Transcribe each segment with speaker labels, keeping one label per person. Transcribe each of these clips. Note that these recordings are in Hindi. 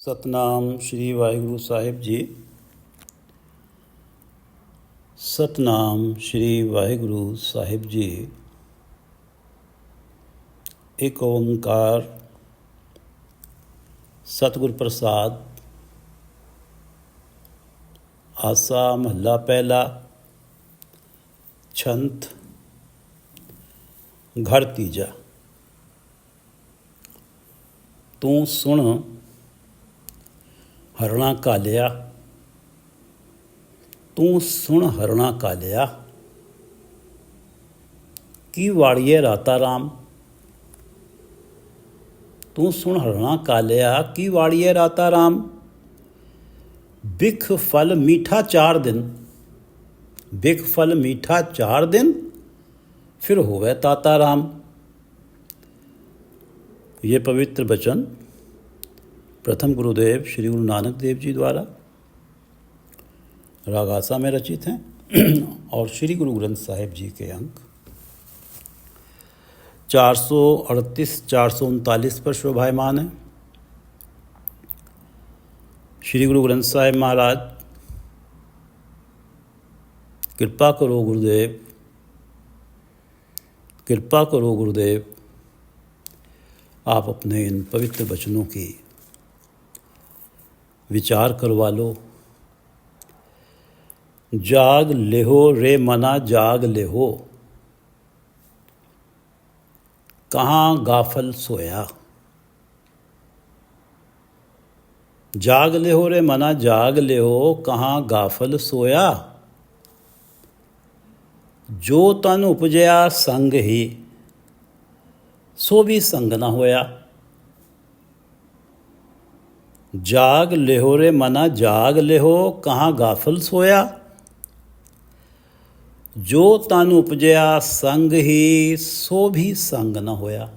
Speaker 1: सतनाम श्री वाहिगुरु साहिब जी। सतनाम श्री वाहिगुरु साहिब जी। एक ओंकार सतगुर प्रसाद। आसा महला पहला। छंत घर तीजा। तू सुन हरना कालिया, तू सुन हरना कालिया, की वाड़िए राता राम। तू सुन हरना कालिया, की वाड़िए राता राम। बिख फल मीठा 4 दिन, बिख फल मीठा 4 दिन, फिर होवे ताता राम। ये पवित्र वचन प्रथम गुरुदेव श्री गुरु नानक देव जी द्वारा राग आसा में रचित हैं और श्री गुरु ग्रंथ साहिब जी के अंक 438-439 पर शोभायमान है। श्री गुरु ग्रंथ साहिब महाराज, कृपा करो गुरुदेव, कृपा करो गुरुदेव, आप अपने इन पवित्र वचनों की विचार करवा लो। जाग लेहो रे मना, जाग लेहो, कहाँ गाफल सोया। जाग लेहो रे मना, जाग लेहो, कहाँ गाफल सोया। जो तन उपजया संग ही, सो भी संग न होया। जाग लेहो रे मना, जाग लेहो, कहाँ गाफल सोया। जो तन उपजया संग ही, सो भी संग न होया।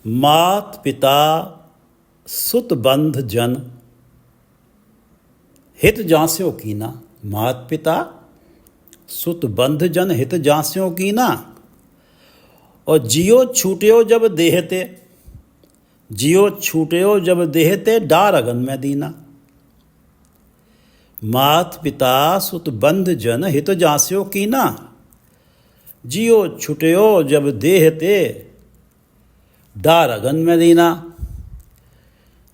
Speaker 1: मात पिता सुत बंध जन, हित जांस्यो कीना। मात पिता सुत बंध जन, हित जांस्यो कीना। और जियो छूट्यो जब देहते, जियो छूट्यो जब देहते, डार अगन में दीना। मात पिता सुत बंध जन, हित जांस्यो कीना। जियो छूट्यो जब देहते, डार अगन में दीना।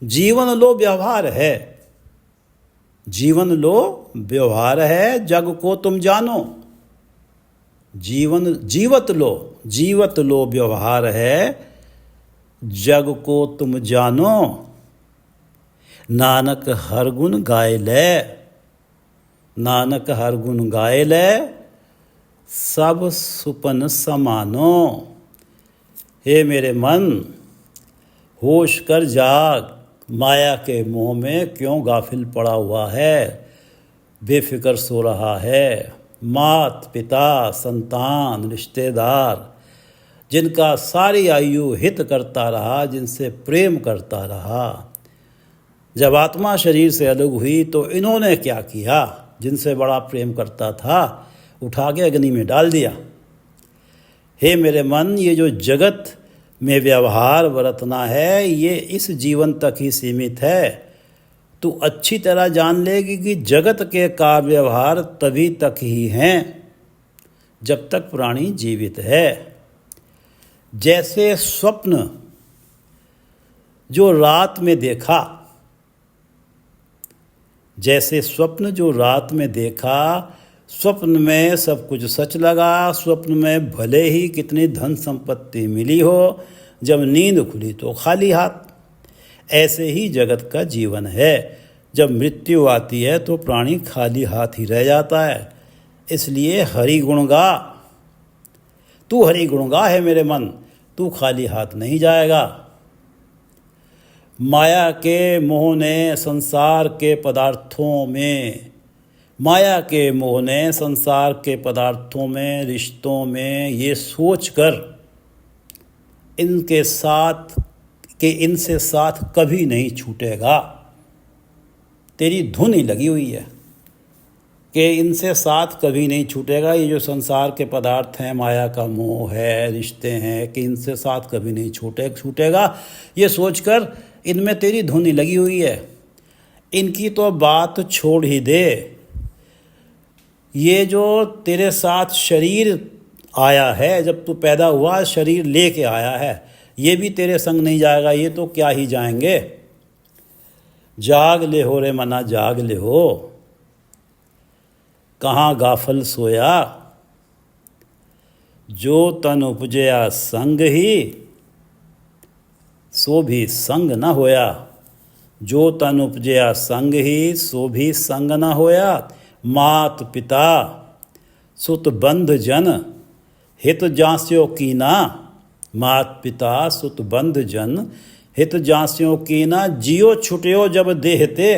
Speaker 1: जीवन लो व्यवहार है, जीवन लो व्यवहार है, जग को तुम जानो। जीवन जीवत लो, जीवत लो व्यवहार है, जग को तुम जानो। नानक हर गुण गाय ले, नानक हर गुण गाय ले, सब सुपन समानो। हे मेरे मन, होश कर जाग, माया के मोह में क्यों गाफिल पड़ा हुआ है, बेफिक्र सो रहा है। मात पिता संतान रिश्तेदार, जिनका सारी आयु हित करता रहा, जिनसे प्रेम करता रहा, जब आत्मा शरीर से अलग हुई तो इन्होंने क्या किया। जिनसे बड़ा प्रेम करता था, उठा के अग्नि में डाल दिया। हे मेरे मन, ये जो जगत में व्यवहार बरतना है, ये इस जीवन तक ही सीमित है। तू अच्छी तरह जान लेगी कि जगत के कार्य व्यवहार तभी तक ही हैं जब तक प्राणी जीवित है। जैसे स्वप्न जो रात में देखा, जैसे स्वप्न जो रात में देखा, स्वप्न में सब कुछ सच लगा। स्वप्न में भले ही कितनी धन संपत्ति मिली हो, जब नींद खुली तो खाली हाथ। ऐसे ही जगत का जीवन है। जब मृत्यु आती है तो प्राणी खाली हाथ ही रह जाता है। इसलिए हरि गुण गा, तू हरि गुण गा है मेरे मन, तू खाली हाथ नहीं जाएगा। माया के मोह ने संसार के पदार्थों में, माया के मोह ने संसार के पदार्थों में, रिश्तों में ये सोचकर इनके साथ कि इनसे साथ कभी नहीं छूटेगा। तेरी धुन ही लगी हुई है, कि इनसे साथ कभी नहीं छूटेगा। ये जो संसार के पदार्थ हैं, माया का मोह है, रिश्ते हैं, कि इनसे साथ कभी नहीं छूटेगा। ये सोचकर इनमें तेरी धुनी लगी हुई है। इनकी तो बात छोड़ ही दे। ये जो तेरे साथ शरीर आया है, जब तू पैदा हुआ शरीर लेके आया है, ये भी तेरे संग नहीं जाएगा। ये तो क्या ही जाएंगे। जाग ले हो रे मना, जाग ले हो, कहाँ गाफल सोया। जो तन उपजया संग ही, सो भी संग न होया। जो तन उपजया संग ही, सो भी संग न होया। मात पिता सुत बंध जन, हित जास्यो कीना। मात पिता सुत बंध जन, हित जास्यो कीना। जियो छुट्यो जब देहते,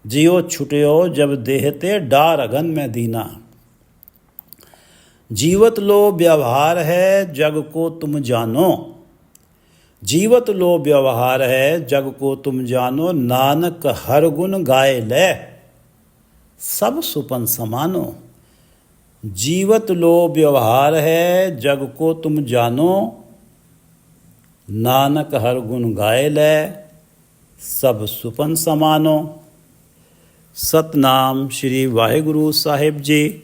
Speaker 1: जियो छुट्यो जब देहते। डार अगन में दीना। जीवत लो व्यवहार है, जग को तुम जानो। जीवत लो व्यवहार है, जग को तुम जानो। नानक हर गुण गाए ले, सब सुपन समानो। जीवत लो व्यवहार है, जग को तुम जानो। नानक हर गुण गाए ले, सब सुपन समानो। सतनाम श्री वाहिगुरु साहिब जी।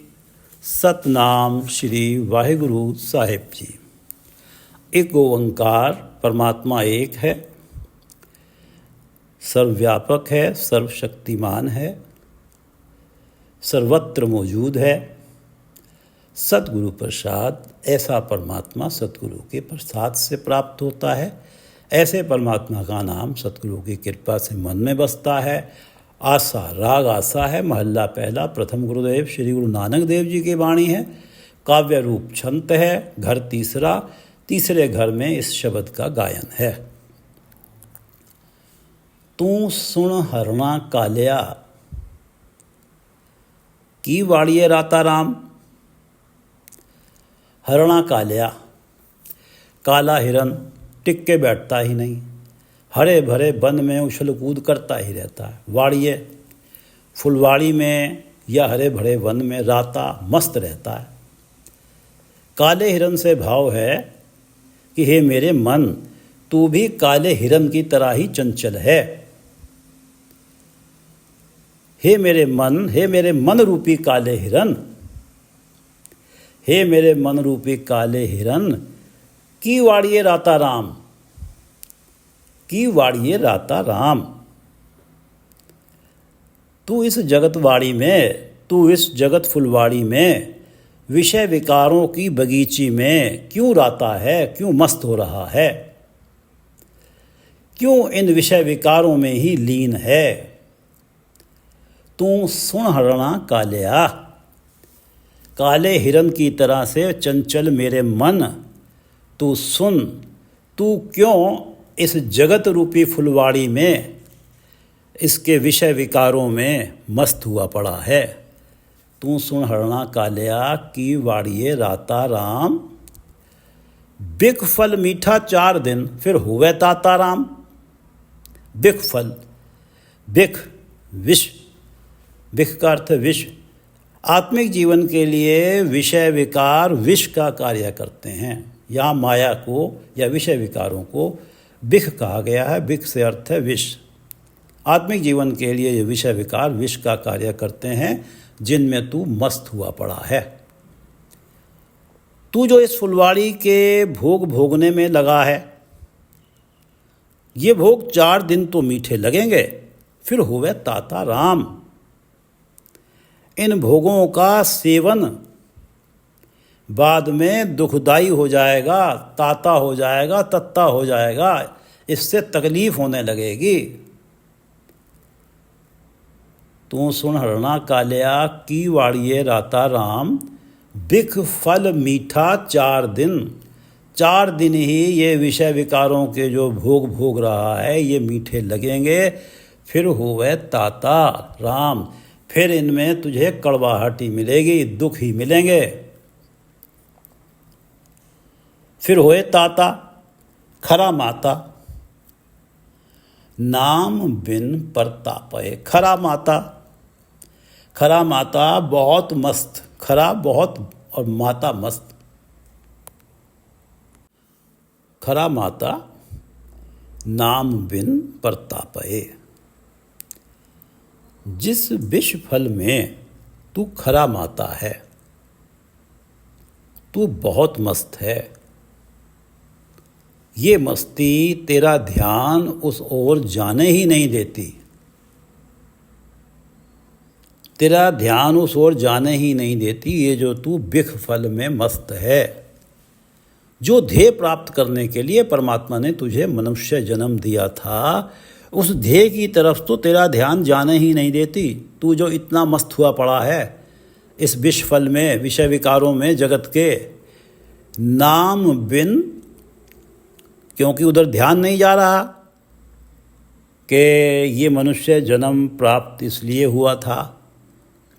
Speaker 1: सतनाम श्री वाहिगुरु साहिब जी। एक ओंकार परमात्मा एक है, सर्वव्यापक है, सर्वशक्तिमान है, सर्वत्र मौजूद है। सतगुरु प्रसाद, ऐसा परमात्मा सतगुरु के प्रसाद से प्राप्त होता है। ऐसे परमात्मा का नाम सतगुरु की कृपा से मन में बसता है। आशा, राग आशा है, महल्ला पहला, प्रथम गुरुदेव श्री गुरु नानक देव जी की वाणी है। काव्य रूप छंत है, घर तीसरा, तीसरे घर में इस शब्द का गायन है। तू सुन हरणा कालिया, की वाड़िए राता राम। हरणा कालिया, काला हिरन टिक के बैठता ही नहीं, हरे भरे वन में उछल कूद करता ही रहता है। वाड़िए, फुलवाड़ी में या हरे भरे वन में राता मस्त रहता है। काले हिरन से भाव है कि हे मेरे मन, तू भी काले हिरन की तरह ही चंचल है। हे मेरे मन, हे मेरे मन रूपी काले हिरन, हे मेरे मन रूपी काले हिरन, की वाड़िए राता राम, की वाड़िए राता राम। तू इस जगतवाड़ी में, तू इस जगत फुलवाड़ी में, विषय विकारों की बगीची में क्यों राता है, क्यों मस्त हो रहा है, क्यों इन विषय विकारों में ही लीन है। तू सुन हरणा कालिया, काले हिरन की तरह से चंचल मेरे मन, तू सुन, तू क्यों इस जगत रूपी फुलवाड़ी में, इसके विषय विकारों में मस्त हुआ पड़ा है। तू सुन हरणा कालिया, की वाड़िए राता राम। बिख फल मीठा 4 दिन, फिर हुए ताता राम। बिख फल, बिख विष, बिख का अर्थ विष। आत्मिक जीवन के लिए विषय विकार विष का कार्य करते हैं। यहाँ माया को या विषय विकारों को बिख कहा गया है। बिख से अर्थ है विष। आत्मिक जीवन के लिए ये विषय विकार विष का कार्य करते हैं, जिनमें तू मस्त हुआ पड़ा है। तू जो इस फुलवाड़ी के भोग भोगने में लगा है, ये भोग 4 दिन तो मीठे लगेंगे, फिर होवे ताता राम। इन भोगों का सेवन बाद में दुखदाई हो जाएगा, ताता हो जाएगा, तत्ता हो जाएगा, इससे तकलीफ होने लगेगी। तू सुन हरणा कालिया, की वाड़िए राता राम। बिख फल मीठा 4 दिन, 4 दिन ही ये विषय विकारों के जो भोग भोग रहा है ये मीठे लगेंगे, फिर होवे ताता राम। फिर इनमें तुझे कड़वाहट ही मिलेगी, दुख ही मिलेंगे। फिर होए ताता, खरा माता। नाम बिन परतापे, खरा माता। खरा माता बहुत मस्त, खरा बहुत और माता मस्त। खरा माता नाम बिन परतापए। जिस विष फल में तू खरा माता है, तू बहुत मस्त है। ये मस्ती तेरा ध्यान उस ओर जाने ही नहीं देती, तेरा ध्यान उस ओर जाने ही नहीं देती। ये जो तू बिख फल में मस्त है, जो ध्येय प्राप्त करने के लिए परमात्मा ने तुझे मनुष्य जन्म दिया था, उस ध्येय की तरफ तो तेरा ध्यान जाने ही नहीं देती। तू जो इतना मस्त हुआ पड़ा है इस विष फल में, विषय विकारों में, जगत के नाम बिन, क्योंकि उधर ध्यान नहीं जा रहा कि ये मनुष्य जन्म प्राप्त इसलिए हुआ था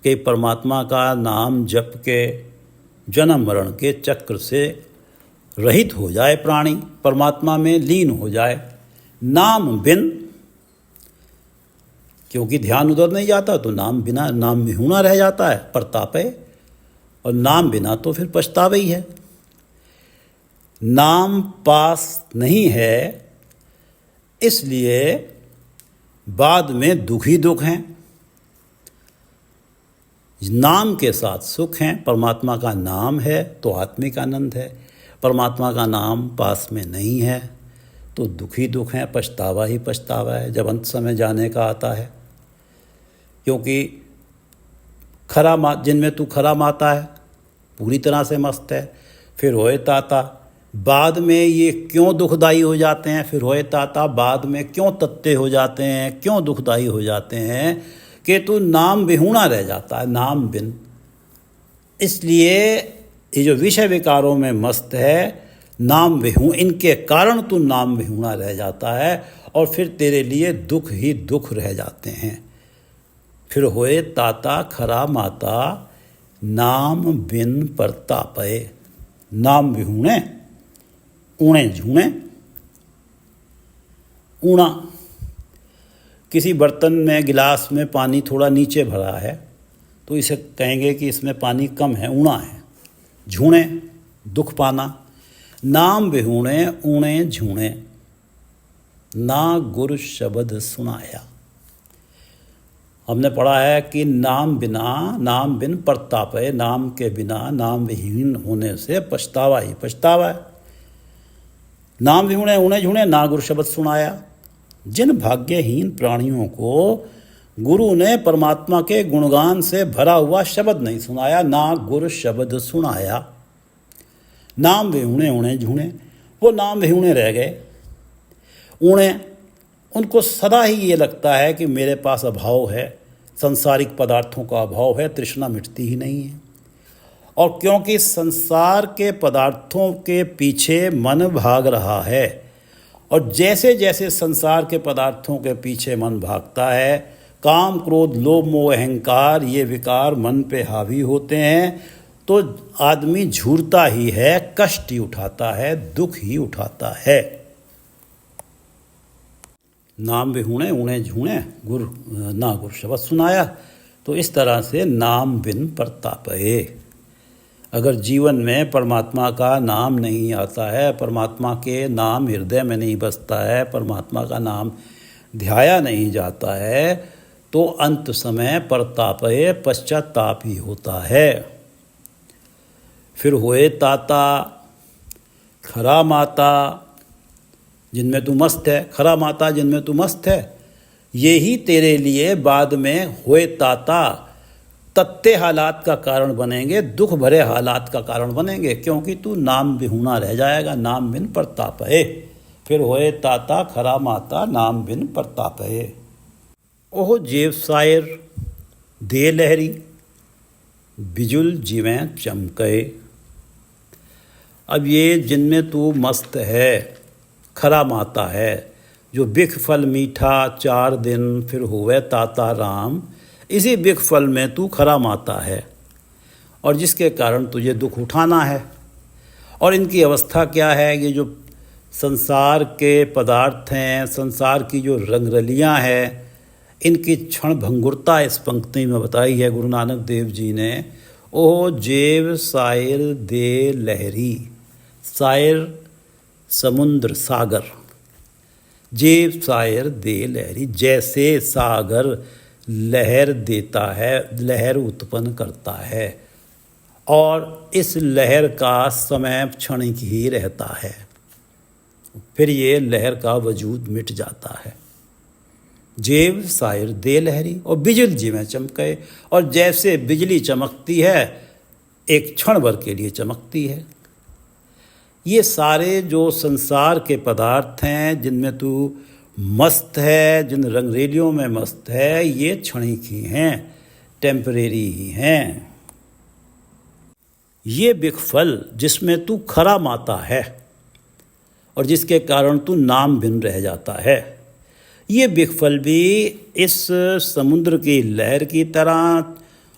Speaker 1: कि परमात्मा का नाम जप के जन्म मरण के चक्र से रहित हो जाए, प्राणी परमात्मा में लीन हो जाए। नाम बिन, क्योंकि ध्यान उधर नहीं जाता तो नाम बिना, नाम विहूणा रह जाता है, परतापे। और नाम बिना तो फिर पछतावा ही है। नाम पास नहीं है, इसलिए बाद में दुख ही दुख हैं। नाम के साथ सुख हैं। परमात्मा का नाम है तो आत्मिक आनंद है, परमात्मा का नाम पास में नहीं है तो दुख ही दुख है, पछतावा ही पछतावा है जब अंत समय जाने का आता है। क्योंकि जिनमें तू खरा माता है, पूरी तरह से मस्त है, फिर होए ताता बाद में ये क्यों दुखदाई हो जाते हैं, फिर होए ताता बाद में क्यों तत्ते हो जाते हैं, क्यों दुखदाई हो जाते हैं कि तू नाम विहूणा रह जाता है, नाम बिन। इसलिए ये जो विषय विकारों में मस्त है, नाम विहूण, इनके कारण तू नाम विहूणा रह जाता है और फिर तेरे लिए दुख ही दुख रह जाते हैं। फिर होए ताता खरा माता नाम बिन परतापए। नाम विहूणे ऊणे झूणे। ऊणा, किसी बर्तन में, गिलास में पानी थोड़ा नीचे भरा है तो इसे कहेंगे कि इसमें पानी कम है, ऊणा है। झूणे, दुख पाना। नाम विहूणे ऊणे झूणे, ना गुरु शब्द सुनाया। हमने पढ़ा है कि नाम बिन परतापे, नाम के बिना, नाम विहीन होने से पछतावा ही पछतावा है। नाम विहूणे ऊणे झूणे, ना गुरु शब्द सुनाया। जिन भाग्यहीन प्राणियों को गुरु ने परमात्मा के गुणगान से भरा हुआ शब्द नहीं सुनाया, ना गुरु शब्द सुनाया। नाम विहूणे ऊणे झूणे, वो नाम विहूणे रह गए। ऊणे, उनको सदा ही ये लगता है कि मेरे पास अभाव है, सांसारिक पदार्थों का अभाव है, तृष्णा मिटती ही नहीं है। और क्योंकि संसार के पदार्थों के पीछे मन भाग रहा है, और जैसे जैसे संसार के पदार्थों के पीछे मन भागता है, काम क्रोध लोभ मोह अहंकार ये विकार मन पे हावी होते हैं, तो आदमी झूरता ही है, कष्ट ही उठाता है, दुख ही उठाता है। नाम विहूणे ऊणे झूणे, ना गुरु शब्द सुनाया। तो इस तरह से नाम बिन परतापए। अगर जीवन में परमात्मा का नाम नहीं आता है, परमात्मा के नाम हृदय में नहीं बसता है, परमात्मा का नाम ध्याया नहीं जाता है, तो अंत समय परतापए, पश्चाताप ही होता है। फिर होए ताता खरा माता, जिनमें तू मस्त है, खरा माता जिनमें तू मस्त है, ये ही तेरे लिए बाद में होए ताता तत्ते हालात का कारण बनेंगे, दुख भरे हालात का कारण बनेंगे, क्योंकि तू नाम विहूणा रह जाएगा, नाम बिन परतापए। फिर होए ताता खरा माता नाम बिन परतापए। ओह जेव सायर दे लहरी, बिजुल जिवें चमके। अब ये जिनमें तू मस्त है, खरा माता है, जो बिख फल मीठा 4 दिन फिर हुए ताता राम, इसी बिख फल में तू खरा माता है और जिसके कारण तुझे दुख उठाना है। और इनकी अवस्था क्या है, ये जो संसार के पदार्थ हैं, संसार की जो रंगरलियाँ हैं, इनकी क्षण भंगुरता इस पंक्ति में बताई है गुरु नानक देव जी ने। ओ जेव सायर दे लहरी, सायर समुद्र सागर, जेव सायर दे लहरी, जैसे सागर लहर देता है, लहर उत्पन्न करता है और इस लहर का समय क्षणिक ही रहता है, फिर ये लहर का वजूद मिट जाता है। जेव सायर दे लहरी, और बिजल जी में चमके, और जैसे बिजली चमकती है एक क्षण भर के लिए चमकती है। ये सारे जो संसार के पदार्थ हैं जिनमें तू मस्त है, जिन रंगरेलियों में मस्त है, ये क्षणिक ही हैं, टेम्परेरी ही हैं। ये बिखफल जिसमें तू खरा माता है और जिसके कारण तू नाम भिन्न रह जाता है, ये बिखफल भी इस समुद्र की लहर की तरह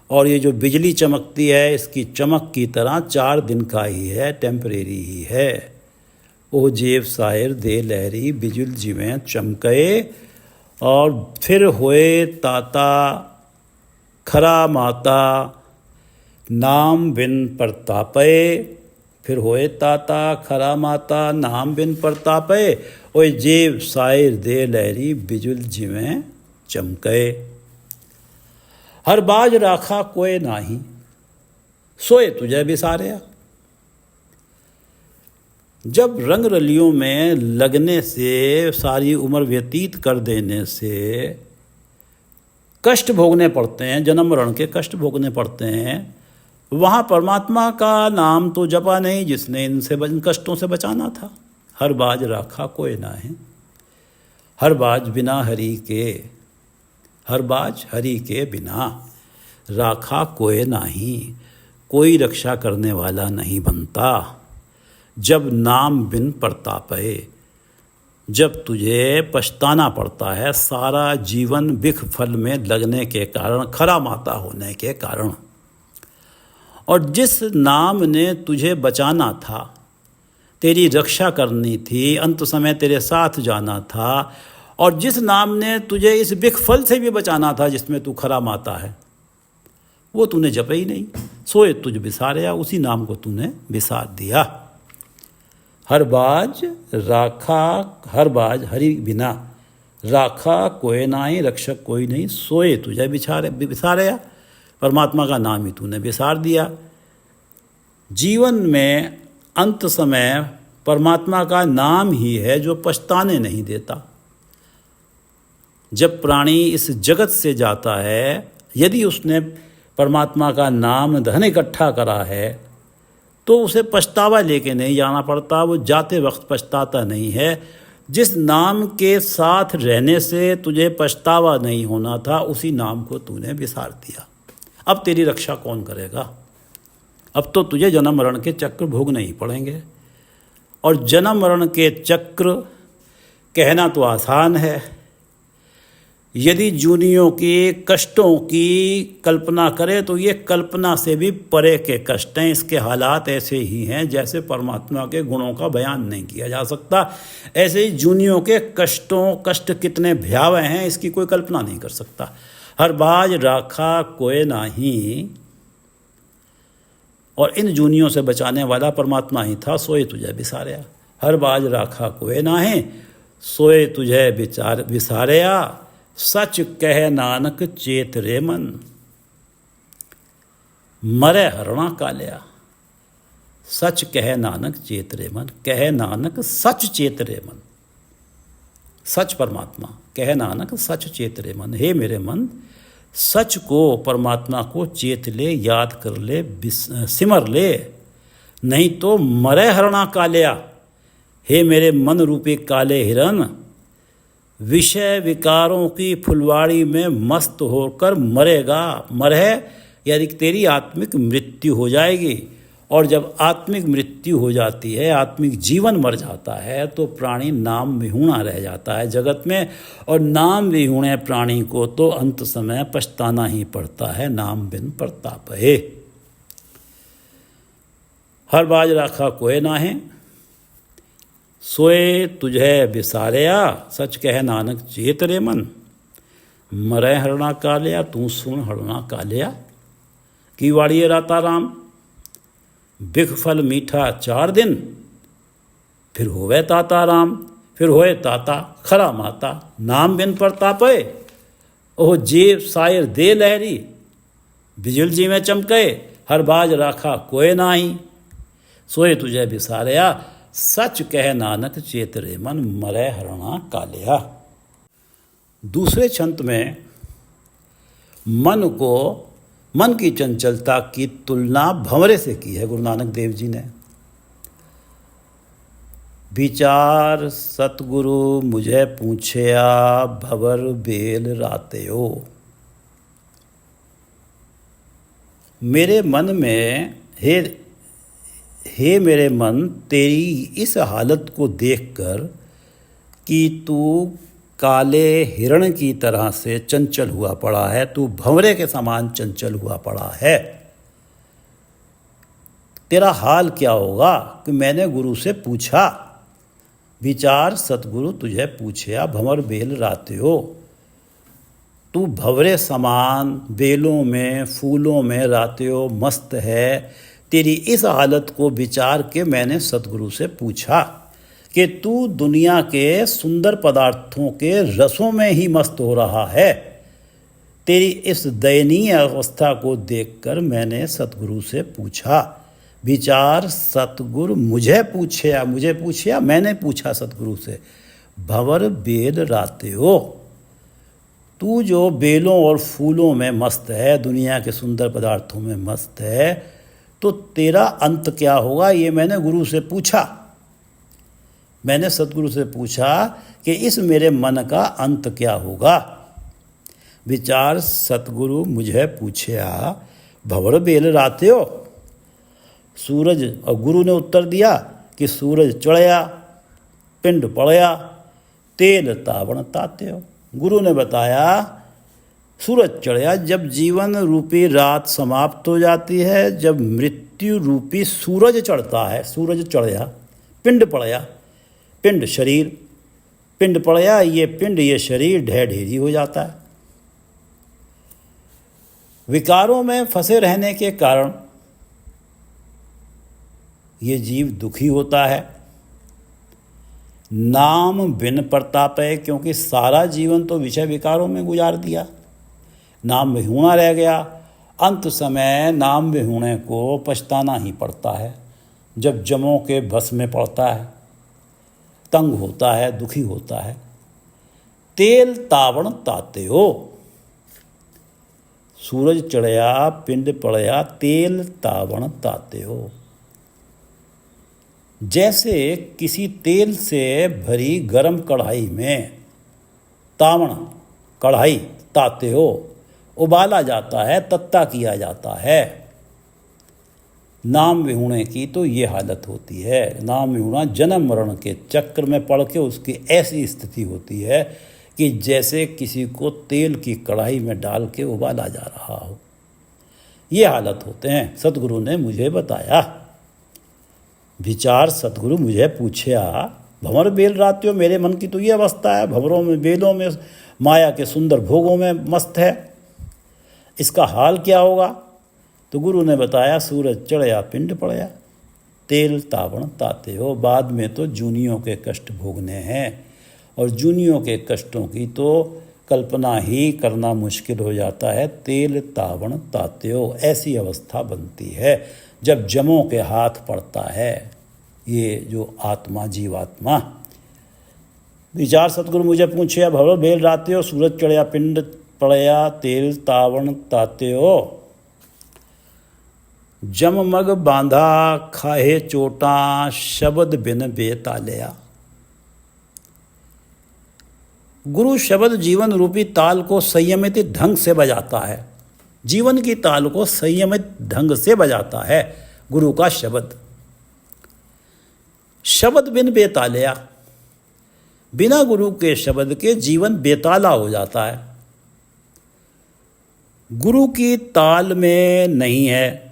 Speaker 1: और ये जो बिजली चमकती है इसकी चमक की तरह 4 दिन का ही है, टेम्परेरी ही है। ओ जेव सायर दे लहरी, बिजुल जिवें चमके, और फिर होए ताता खरा माता, नाम बिन प्रतापे, फिर होए ताता खरा माता, नाम बिन प्रतापे, ओए जेव सायर दे लहरी, बिजुल जिवें चमके। हर बाज राखा कोय नाही, सोए तुझे बिसारिया। जब रंग रलियों में लगने से, सारी उम्र व्यतीत कर देने से कष्ट भोगने पड़ते हैं, जन्म मरण के कष्ट भोगने पड़ते हैं, वहाँ परमात्मा का नाम तो जपा नहीं जिसने इन कष्टों से बचाना था। हर बाज राखा कोई ना है, हर बाज बिना हरि के, हर बाज हरि के बिना राखा कोई नहीं, कोई रक्षा करने वाला नहीं बनता। जब नाम बिन प्रतापे, जब तुझे पछताना पड़ता है सारा जीवन बिख फल में लगने के कारण, खरा माता होने के कारण, और जिस नाम ने तुझे बचाना था, तेरी रक्षा करनी थी, अंत समय तेरे साथ जाना था, और जिस नाम ने तुझे इस बिख फल से भी बचाना था जिसमें तू खरा माता है, वो तूने जपे ही नहीं। सोए तुझ बिसारिया, उसी नाम को तूने बिसार दिया। हर बाज राखा, हर बाज हरि बिना राखा कोई नाही, रक्षक कोई नहीं, सोए तुझे बिसारिया, परमात्मा का नाम ही तूने बिसार दिया। जीवन में अंत समय परमात्मा का नाम ही है जो पछताने नहीं देता। जब प्राणी इस जगत से जाता है, यदि उसने परमात्मा का नाम धन इकट्ठा करा है तो उसे पछतावा लेके नहीं जाना पड़ता, वो जाते वक्त पछताता नहीं है। जिस नाम के साथ रहने से तुझे पछतावा नहीं होना था, उसी नाम को तूने बिसार दिया। अब तेरी रक्षा कौन करेगा? अब तो तुझे जन्म मरण के चक्र भोगने ही पड़ेंगे। और जन्म मरण के चक्र कहना तो आसान है, यदि जूनियों के कष्टों की कल्पना करें तो ये कल्पना से भी परे के कष्ट हैं। इसके हालात ऐसे ही हैं जैसे परमात्मा के गुणों का बयान नहीं किया जा सकता। ऐसे ही जूनियों के कष्ट कितने भयावह हैं इसकी कोई कल्पना नहीं कर सकता। हर बाज राखा कोई नाही, और इन जूनियों से बचाने वाला परमात्मा ही था। सोए तुझे बिसारिया, हर बाज राखा कोई नाही, सोए तुझे बिसारिया, सच कह नानक चेत रे मन, मरे हरणा कालिया। सच कह नानक चेत रे मन, कह नानक सच चेत रे मन, सच परमात्मा, कह नानक सच चेत रे मन। हे मेरे मन, सच को, परमात्मा को चेत ले, याद कर ले, सिमर ले, नहीं तो मरे हरणा कालिया। हे मेरे मन रूपी काले हिरन, विषय विकारों की फुलवाड़ी में मस्त होकर मरेगा। मरे यानी तेरी आत्मिक मृत्यु हो जाएगी, और जब आत्मिक मृत्यु हो जाती है, आत्मिक जीवन मर जाता है, तो प्राणी नाम विहूणा रह जाता है जगत में। और नाम विहूणे प्राणी को तो अंत समय पछताना ही पड़ता है, नाम बिन प्रताप है। हर बाज राखा कोई ना है, सोए तुझे बिसारिया, सच कह नानक चेत रे मन। मरै हरणा कालिया तू सुन हरणा कालिया। की वाड़िए राता राम, बिख फल मीठा 4 दिन, फिर होवे ताता राम, फिर होए ताता खरा माता। नाम बिन प्रतापे ओह जेब सायर दे लहरी, बिजुल जी में चमके हर बाज राखा कोय नाही। सोए तुझे बिसारया सच कह नानक चेतरे मन, मरै हरणा कालिया। दूसरे छंत में मन की चंचलता की तुलना भंवरे से की है गुरु नानक देव जी ने। विचार सतगुरु मुझे पूछया भंवर बेल रात्यो। मेरे मन में हे मेरे मन, तेरी इस हालत को देखकर कि तू काले हिरण की तरह से चंचल हुआ पड़ा है, तू भंवरे के समान चंचल हुआ पड़ा है, तेरा हाल क्या होगा। कि मैंने गुरु से पूछा, विचार सतगुरु तुझे पूछया भंवर बेल रात्यो। तू भंवरे समान बेलों में फूलों में रात्यो मस्त है। तेरी इस हालत को विचार के मैंने सतगुरु से पूछा कि तू दुनिया के सुंदर पदार्थों के रसों में ही मस्त हो रहा है। तेरी इस दयनीय अवस्था को देखकर मैंने सतगुरु से पूछा, विचार सतगुरु मुझे पूछया मैंने पूछा सतगुरु से, भंवर बेल रात्यो। तू जो बेलों और फूलों में मस्त है, दुनिया के सुंदर पदार्थों में मस्त है, तो तेरा अंत क्या होगा, ये मैंने गुरु से पूछा। मैंने सतगुरु से पूछा कि इस मेरे मन का अंत क्या होगा। विचार सतगुरु मुझे पूछया भंवर बेल रात्यो। सूरज, और गुरु ने उत्तर दिया कि सूरज चढ़या, पिंड पड़या, तेल तावण तात्यो। गुरु ने बताया सूरज चढ़या, जब जीवन रूपी रात समाप्त हो जाती है, जब मृत्यु रूपी सूरज चढ़ता है, सूरज चढ़या, पिंड पड़या, पिंड शरीर, पिंड पड़या, ये पिंड ये शरीर ढह ढेरी हो जाता है। विकारों में फंसे रहने के कारण ये जीव दुखी होता है। नाम बिन प्रताप है, क्योंकि सारा जीवन तो विषय विकारों में गुजार दिया, नाम विहूणा रह गया। अंत समय नाम विहूणे को पछताना ही पड़ता है, जब जमों के बस में पड़ता है, तंग होता है, दुखी होता है। तेल तावण तात्यो, सूरज चढ़या, पिंड पड़या, तेल तावण तात्यो। जैसे किसी तेल से भरी गरम कढ़ाई में, तावण कढ़ाई तात्यो, उबाला जाता है, तत्ता किया जाता है। नाम विहूणे की तो ये हालत होती है। नाम विहूणा जन्म मरण के चक्र में पड़ के उसकी ऐसी स्थिति होती है कि जैसे किसी को तेल की कढ़ाई में डाल के उबाला जा रहा हो, ये हालत होते हैं। सतगुरु ने मुझे बताया, विचार सतगुरु मुझे पूछया भंवर बेल रात्यो। मेरे मन की तो ये अवस्था है, भंवरों में बेलों में माया के सुंदर भोगों में मस्त है, इसका हाल क्या होगा। तो गुरु ने बताया, सूरज चढ़या, पिंड पड़या, तेल तावण तात्यो। बाद में तो जूनियों के कष्ट भोगने हैं, और जूनियों के कष्टों की तो कल्पना ही करना मुश्किल हो जाता है। तेल तावण तात्यो, ऐसी अवस्था बनती है जब जमों के हाथ पड़ता है ये जो आत्मा, जीवात्मा। विचार सतगुरु मुझे पूछया भंवर बेल रात्यो, सूरज चढ़या, पिंड पड़या, तेल तावण तात्यो। जम मग बांधा खाहे चोटा, शब्द बिन बेतालया। गुरु शब्द जीवन रूपी ताल को संयमित ढंग से बजाता है, जीवन की ताल को संयमित ढंग से बजाता है गुरु का शब्द। शब्द बिन बेतालया, बिना गुरु के शब्द के जीवन बेताला हो जाता है। गुरु की ताल में नहीं है।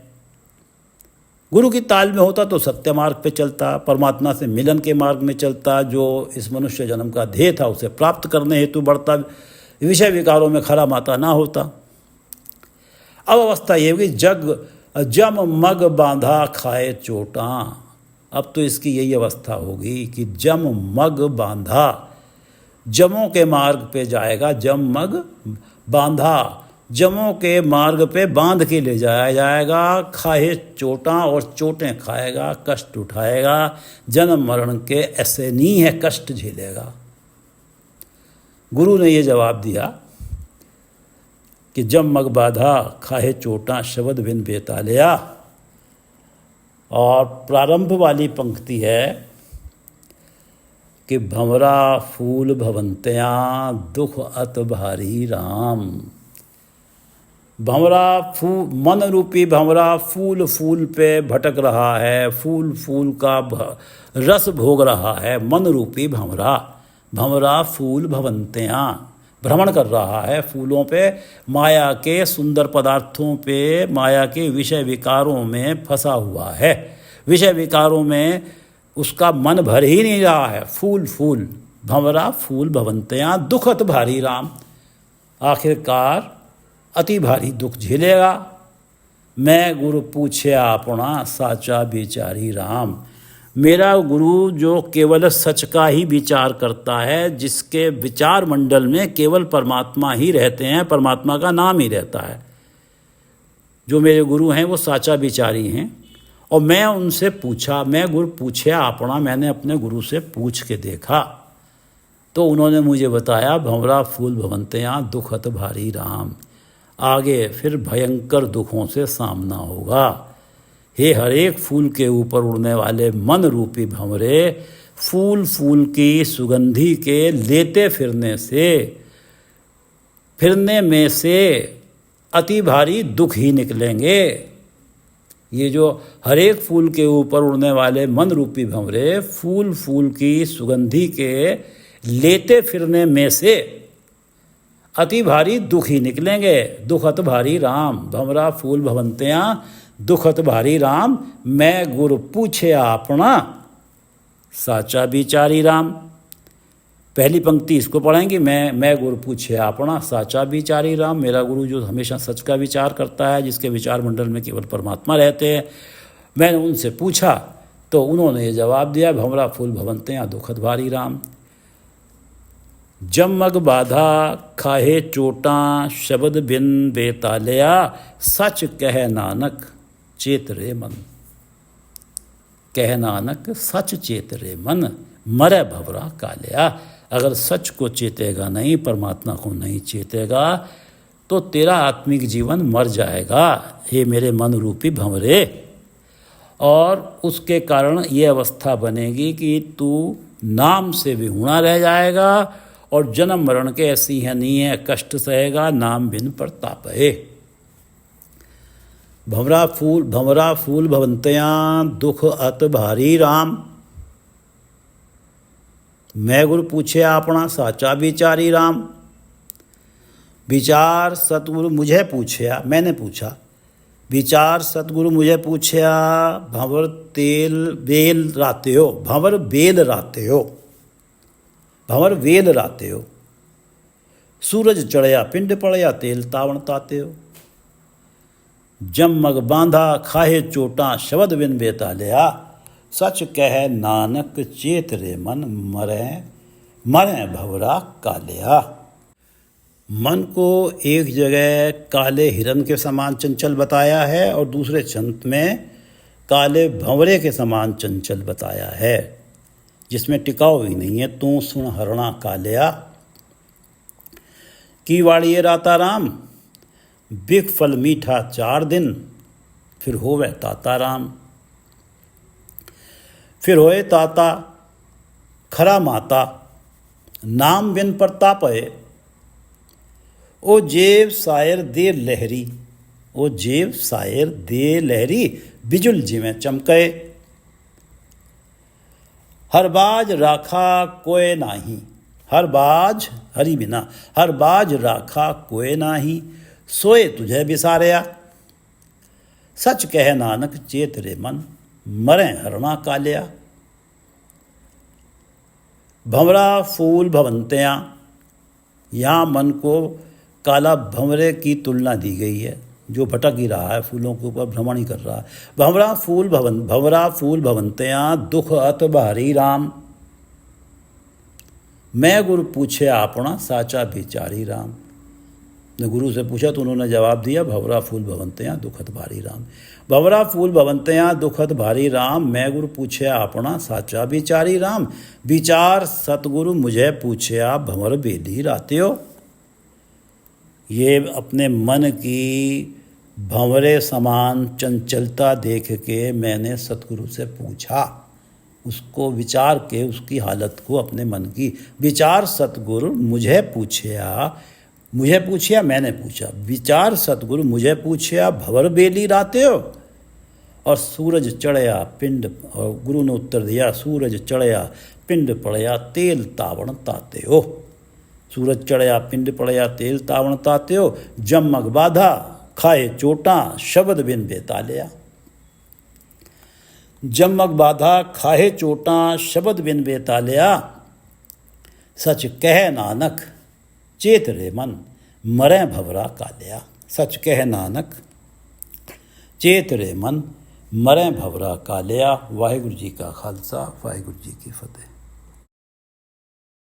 Speaker 1: गुरु की ताल में होता तो सत्य मार्ग पे चलता, परमात्मा से मिलन के मार्ग में चलता, जो इस मनुष्य जन्म का ध्येय था उसे प्राप्त करने हेतु बढ़ता विषय विकारों में खरा माता ना होता। अब अवस्था ये होगी जम मग बांधा खाए चोटा। अब तो इसकी यही अवस्था होगी कि जम मग बांधा, जमों के मार्ग पे जाएगा, जम मग बांधा, जमों के मार्ग पे बांध के ले जाया जाएगा, खाए चोटा और चोटें खाएगा, कष्ट उठाएगा, जन्म मरण के ऐसे नहीं है, कष्ट झेलेगा। गुरु ने ये जवाब दिया कि जम मग बाधा खाए चोटा शब्द बिन बेतालिया। और प्रारंभ वाली पंक्ति है कि भंवरा फूल भवंत्या दुख अत भारी राम। भंवरा मन रूपी भंवरा फूल फूल पे भटक रहा है, फूल फूल का रस भोग रहा है। मन रूपी भंवरा फूल भवंत्या भ्रमण कर रहा है फूलों पे, माया के सुंदर पदार्थों पे, माया के विषय विकारों में फंसा हुआ है। विषय विकारों में उसका मन भर ही नहीं रहा है। फूल फूल भंवरा फूल भवंत्या दुखत भारी राम। आखिरकार अति भारी दुख झेलेगा। मैं गुरु पूछे अपना साचा विचारी राम। मेरा गुरु जो केवल सच का ही विचार करता है, जिसके विचार मंडल में केवल परमात्मा ही रहते हैं, परमात्मा का नाम ही रहता है, जो मेरे गुरु हैं वो साचा विचारी हैं। और मैं उनसे पूछा, मैं गुरु पूछे अपना, मैंने अपने गुरु से पूछ के देखा तो उन्होंने मुझे बताया भंवरा फूल भवंत्या दुखत भारी राम। आगे फिर भयंकर दुखों से सामना होगा। हे हर एक फूल के ऊपर उड़ने वाले मन रूपी भंवरे, फूल फूल की सुगंधी के लेते फिरने में से अति भारी दुख ही निकलेंगे। ये जो हर एक फूल के ऊपर उड़ने वाले मन रूपी भंवरे, फूल फूल की सुगंधी के लेते फिरने में से अति भारी दुख ही निकलेंगे। दुखत भारी राम भंवरा फूल भवंत्या दुखत भारी राम। मैं गुरु पूछे अपना साचा विचारी राम। पहली पंक्ति इसको पढ़ेंगे, मैं गुरु पूछे अपना साचा विचारी राम। मेरा गुरु जो हमेशा सच का विचार करता है, जिसके विचार मंडल में केवल परमात्मा रहते हैं। मैंने उनसे पूछा तो उन्होंने ये जवाब दिया भंवरा फूल भवंत्या दुखत भारी राम। जम मग बाधा खाहे चोटा शब्द बिन बेतालिया, सच कह नानक चेत रे मन। कह नानक सच चेत रे मन, मरे भंवरा कालिया। अगर सच को चेतेगा नहीं, परमात्मा को नहीं चेतेगा, तो तेरा आत्मिक जीवन मर जाएगा हे मेरे मन रूपी भंवरे। और उसके कारण ये अवस्था बनेगी कि तू नाम से विहूणा रह जाएगा और जन्म मरण के ऐसी है नहीं है, कष्ट सहेगा नाम बिन प्रताप है। भंवरा फूल भवंत्या दुख अत भारी राम। मैं गुरु पूछे अपना साचा विचारी राम। विचार सतगुरु मुझे पूछया, मैंने पूछा विचार सतगुरु मुझे पूछया, भंवर बेल राते हो, भंवर बेल राते हो, भंवर वेल राते हो। सूरज चढ़या पिंड पड़या, तेल तावण ताते हो। जम मग बांधा खाहे चोटा शब्द बिन बेतालिया, सच कह नानक चेत रे मन, मरे भंवरा कालिया। मन को एक जगह काले हिरन के समान चंचल बताया है और दूसरे छंत में काले भंवरे के समान चंचल बताया है, जिसमें टिकाऊ ही नहीं है। तू सुन हरणा कालिया की वाड़िए राता राम, बिख फल मीठा 4 दिन, फिर होवे ताता राम। फिर होए ताता खरा माता, नाम बिन प्रतापए। ओ जेब सायर दे लहरी, ओ जेब सायर दे लहरी, बिजुल जिमें चमके। हर बाज राखा कोय नाही, हर बाज हरि बिना, हर बाज राखा कोय नाही, सोए तुझे बिसारया। सच कह नानक चेत रे मन, मरे हरणा कालिया। भंवरा फूल भवंत्या, यहाँ मन को काला भंवरे की तुलना दी गई है, जो भटक ही रहा है, फूलों के ऊपर भ्रमण ही कर रहा है। भंवरा फूल भवंत्या दुख अत भारी राम, मैं गुरु पूछे आपना साचा बिचारी राम। ने गुरु से पूछा तो उन्होंने जवाब दिया, भंवरा फूल भवंत्या दुखत भारी राम। भंवरा फूल भवंत्या दुखत भारी राम, मैं गुरु पूछे आपना साचा बिचारी राम। विचार सतगुरु मुझे पूछे आप भंवर बेली राते हो। ये अपने मन की भंवरे समान चंचलता देख के मैंने सतगुरु से पूछा, उसको विचार के उसकी हालत को अपने मन की। विचार सतगुरु मुझे पूछया मैंने पूछा। विचार सतगुरु मुझे पूछया भंवर बेली राते हो। और सूरज चढ़या पिंड, और गुरु ने उत्तर दिया, सूरज चढ़या पिंड पड़या तेल तावण ताते हो। सूरज चढ़या पिंड पड़या तेल तावण ताते हो। जमग बाधा खाए चोटा शब्द बिन बेतालिया। जमग बाधा खाए चोटा शब्द बिन बेतालिया। सच कह नानक चेत रे मन मरे भंवरा कालिया। सच कह नानक चेत रे मन मरे भंवरा कालिया। वाहिगुरु जी का खालसा, वाहिगुरु जी की फतेह।